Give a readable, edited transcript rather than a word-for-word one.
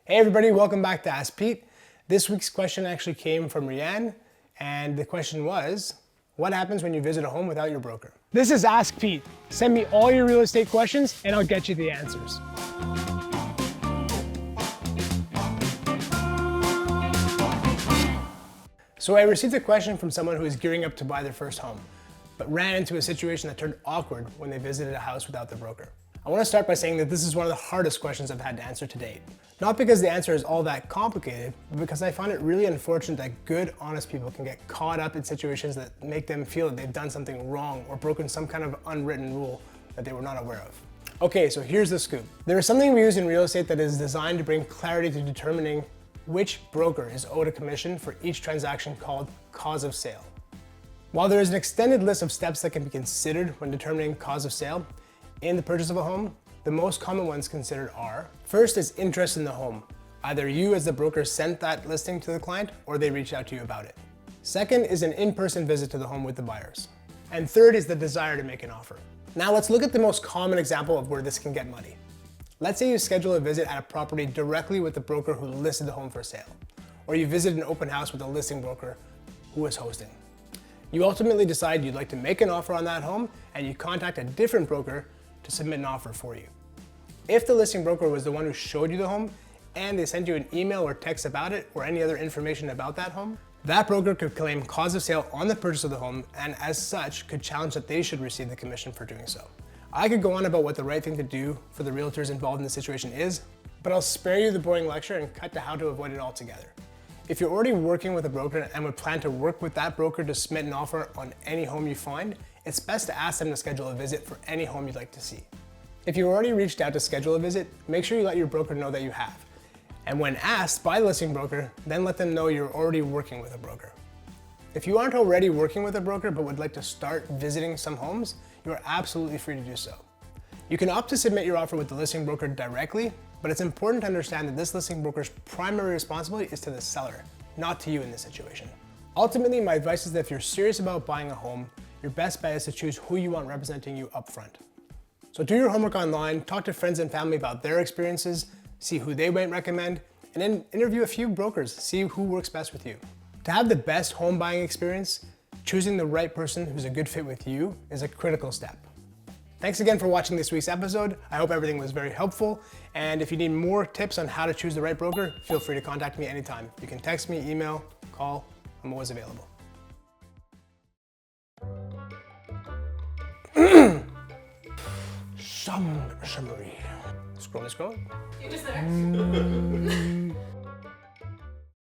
Hey everybody, welcome back to Ask Pete. This week's question actually came from Rianne, and the question was, what happens when you visit a home without your broker? This is Ask Pete. Send me all your real estate questions and I'll get you the answers. So I received a question from someone who is gearing up to buy their first home, but ran into a situation that turned awkward when they visited a house without their broker. I want to start by saying that this is one of the hardest questions I've had to answer to date. Not because the answer is all that complicated, but because I find it really unfortunate that good, honest people can get caught up in situations that make them feel that they've done something wrong or broken some kind of unwritten rule that they were not aware of. Okay, so here's the scoop. There is something we use in real estate that is designed to bring clarity to determining which broker is owed a commission for each transaction called cause of sale. While there is an extended list of steps that can be considered when determining cause of sale, in the purchase of a home, the most common ones considered are, first is interest in the home. Either you as the broker sent that listing to the client or they reached out to you about it. Second is an in-person visit to the home with the buyers. And third is the desire to make an offer. Now let's look at the most common example of where this can get muddy. Let's say you schedule a visit at a property directly with the broker who listed the home for sale, or you visit an open house with a listing broker who is hosting. You ultimately decide you'd like to make an offer on that home and you contact a different broker to submit an offer for you. If the listing broker was the one who showed you the home and they sent you an email or text about it or any other information about that home, that broker could claim cause of sale on the purchase of the home and as such could challenge that they should receive the commission for doing so. I could go on about what the right thing to do for the realtors involved in the situation is, but I'll spare you the boring lecture and cut to how to avoid it altogether. If you're already working with a broker and would plan to work with that broker to submit an offer on any home you find, it's best to ask them to schedule a visit for any home you'd like to see. If you already reached out to schedule a visit, make sure you let your broker know that you have. And when asked by the listing broker, then let them know you're already working with a broker. If you aren't already working with a broker but would like to start visiting some homes, you are absolutely free to do so. You can opt to submit your offer with the listing broker directly, but it's important to understand that this listing broker's primary responsibility is to the seller, not to you in this situation. Ultimately, my advice is that if you're serious about buying a home, your best bet is to choose who you want representing you up front. So do your homework online, talk to friends and family about their experiences, see who they might recommend, and then interview a few brokers, see who works best with you. To have the best home buying experience, choosing the right person who's a good fit with you is a critical step. Thanks again for watching this week's episode. I hope everything was very helpful. And if you need more tips on how to choose the right broker, feel free to contact me anytime. You can text me, email, call, I'm always available. Summary. Scroll. You're just there.